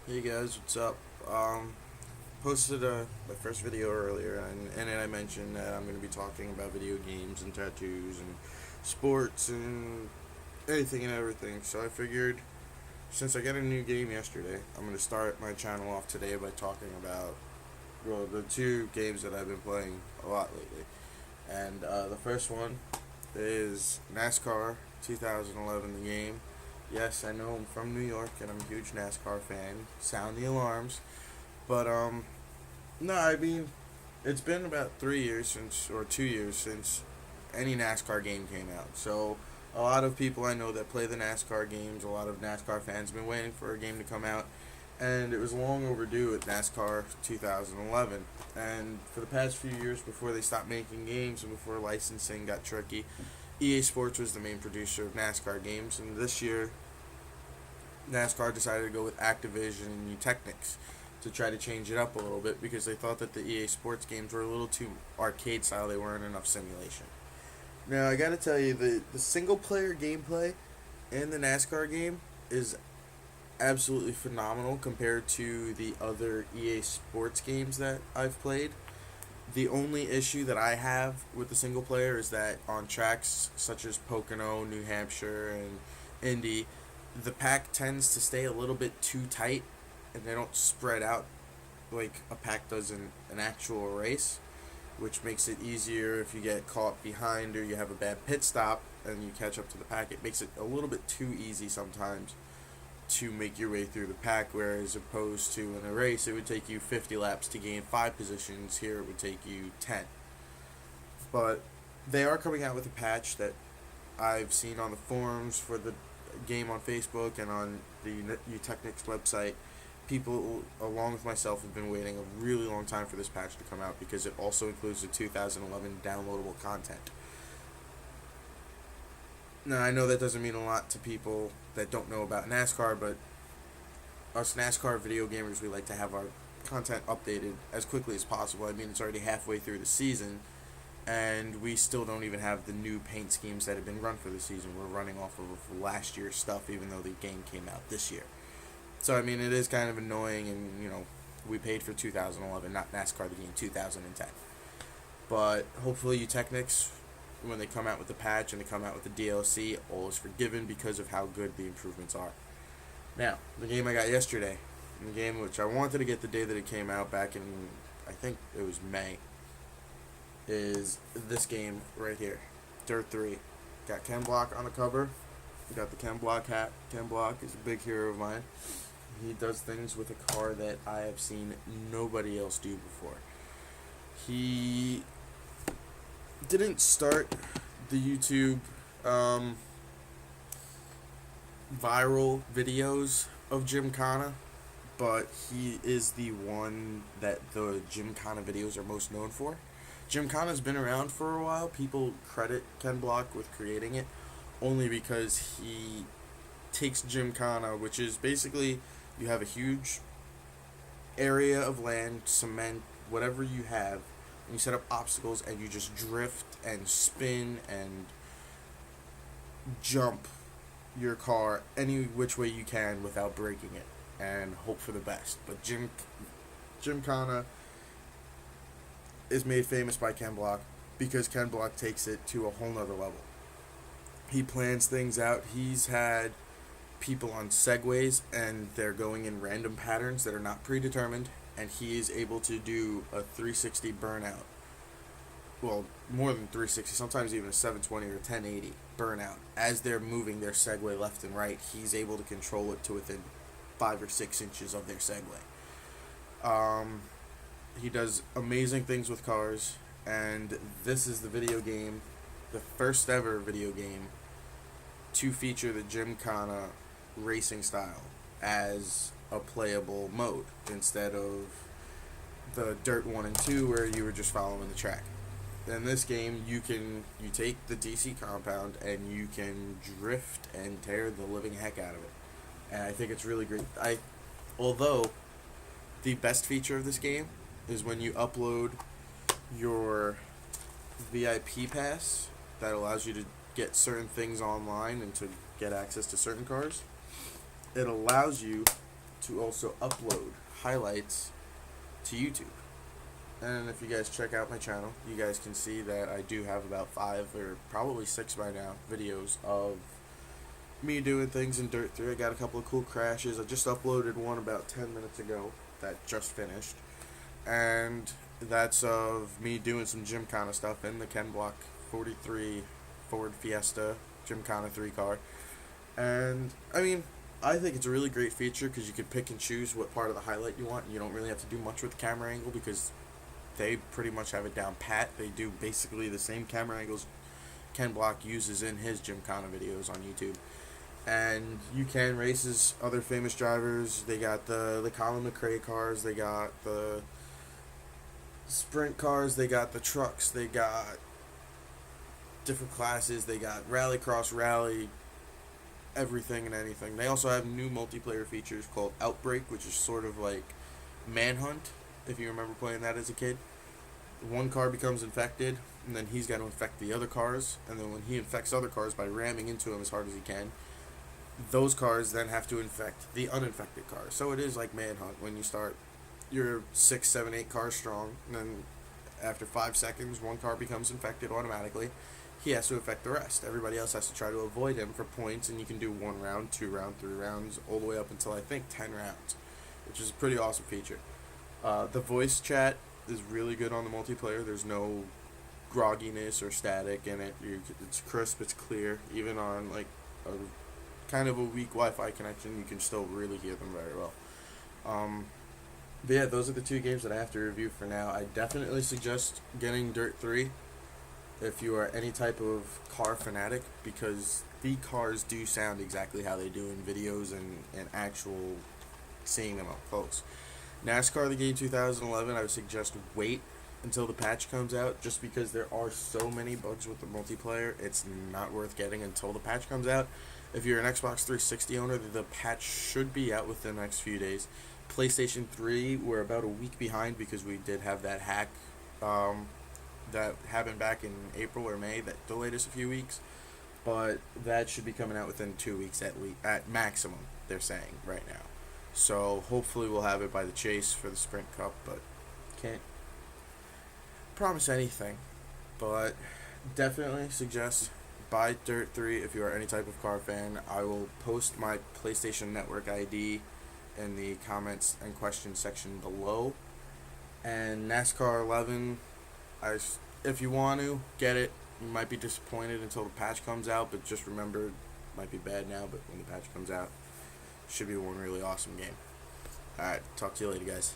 Hey guys, what's up? Posted my first video earlier, and in it I mentioned that I'm going to be talking about video games and tattoos and sports and anything and everything. So I figured since I got a new game yesterday, I'm going to start my channel off today by talking about the two games that I've been playing a lot lately. And the first one is NASCAR 2011, the game. Yes, I know I'm from New York and I'm a huge NASCAR fan. Sound the alarms. But, no, I mean, it's been about 3 years since, or 2 years since any NASCAR game came out. So, a lot of people I know that play the NASCAR games, a lot of NASCAR fans have been waiting for a game to come out. And it was long overdue at NASCAR 2011. And for the past few years, before they stopped making games and before licensing got tricky, EA Sports was the main producer of NASCAR games. And this year, NASCAR decided to go with Activision and New Technics to try to change it up a little bit because they thought that the EA Sports games were a little too arcade style. They weren't enough simulation. Now, I gotta tell you, the single player gameplay in the NASCAR game is absolutely phenomenal compared to the other EA Sports games that I've played. The only issue that I have with the single player is that on tracks such as Pocono, New Hampshire, and Indy, the pack tends to stay a little bit too tight and they don't spread out like a pack does in an actual race, which makes it easier if you get caught behind or you have a bad pit stop and you catch up to the pack. It makes it a little bit too easy sometimes to make your way through the pack, whereas opposed to in a race it would take you 50 laps to gain 5 positions. Here it would take you 10. But they are coming out with a patch that I've seen on the forums for the game on Facebook and on the Utechnics website. People, along with myself, have been waiting a really long time for this patch to come out because it also includes the 2011 downloadable content. Now, I know that doesn't mean a lot to people that don't know about NASCAR, but us NASCAR video gamers, we like to have our content updated as quickly as possible. I mean, it's already halfway through the season, and we still don't even have the new paint schemes that have been run for the season. We're running off of last year's stuff, even though the game came out this year. So, I mean, it is kind of annoying, and, we paid for 2011, not NASCAR the game 2010. But hopefully Utechnics, when they come out with the patch and they come out with the DLC, all is forgiven because of how good the improvements are. Now, the game I got yesterday, the game which I wanted to get the day that it came out back in, I think it was May, is this game right here, Dirt 3. Got Ken Block on the cover. Got the Ken Block hat. Ken Block is a big hero of mine. He does things with a car that I have seen nobody else do before. He didn't start the YouTube viral videos of Gymkhana, but he is the one that the Gymkhana videos are most known for. Gymkhana's been around for a while. People credit Ken Block with creating it only because he takes Gymkhana, which is basically you have a huge area of land, cement, whatever you have, and you set up obstacles and you just drift and spin and jump your car any which way you can without breaking it and hope for the best. But Gymkhana is made famous by Ken Block because Ken Block takes it to a whole nother level. He plans things out. He's had people on segways and they're going in random patterns that are not predetermined, and he is able to do a 360 burnout. Well, more than 360, sometimes even a 720 or 1080 burnout. As they're moving their Segway left and right, he's able to control it to within 5 or 6 inches of their Segway. He does amazing things with cars, and this is the video game, the first ever video game to feature the Gymkhana racing style as a playable mode instead of the Dirt 1 and 2 where you were just following the track. In this game, you take the DC compound and you can drift and tear the living heck out of it. And I think it's really great. Although the best feature of this game is when you upload your VIP pass that allows you to get certain things online and to get access to certain cars. It allows you to also upload highlights to YouTube. And if you guys check out my channel, you guys can see that I do have about 5 or probably 6 by now videos of me doing things in Dirt 3. I got a couple of cool crashes. I just uploaded one about 10 minutes ago that just finished. And that's of me doing some Gymkhana stuff in the Ken Block 43 Ford Fiesta Gymkhana 3 car. And, I mean, I think it's a really great feature because you can pick and choose what part of the highlight you want. And you don't really have to do much with the camera angle because they pretty much have it down pat. They do basically the same camera angles Ken Block uses in his Gymkhana videos on YouTube. And you can race as other famous drivers. They got the Colin McRae cars, they got the sprint cars, they got the trucks, they got different classes, they got rallycross, rally, everything and anything. They also have new multiplayer features called Outbreak, which is sort of like Manhunt, if you remember playing that as a kid. One car becomes infected, and then he's got to infect the other cars, and then when he infects other cars by ramming into them as hard as he can, those cars then have to infect the uninfected cars. So it is like Manhunt. When you start, you're 6, 7, 8 cars strong, and then after 5 seconds, one car becomes infected automatically. He has to infect the rest. Everybody else has to try to avoid him for points, and you can do 1 round, 2 round, 3 rounds, all the way up until I think 10 rounds, which is a pretty awesome feature. The voice chat is really good on the multiplayer. There's no grogginess or static in it. It's crisp, it's clear. Even on like a kind of a weak Wi-Fi connection, you can still really hear them very well. But yeah, those are the 2 games that I have to review for now. I definitely suggest getting Dirt 3 if you are any type of car fanatic, because the cars do sound exactly how they do in videos and actual seeing them up close. Nascar the game 2011, I would suggest wait until the patch comes out, just because there are so many bugs with the multiplayer. It's not worth getting until the patch comes out. If you're an Xbox 360 owner, the patch should be out within the next few days. PlayStation 3, we're about a week behind because we did have that hack that happened back in April or May that delayed us a few weeks. But that should be coming out within 2 weeks at maximum, they're saying right now. So hopefully we'll have it by the chase for the Sprint Cup, but can't promise anything. But definitely suggest buy Dirt 3 if you are any type of car fan. I will post my PlayStation Network ID in the comments and questions section below. And NASCAR 11, if you want to get it, you might be disappointed until the patch comes out, but just remember, it might be bad now, but when the patch comes out, should be one really awesome game. Alright, talk to you later, guys.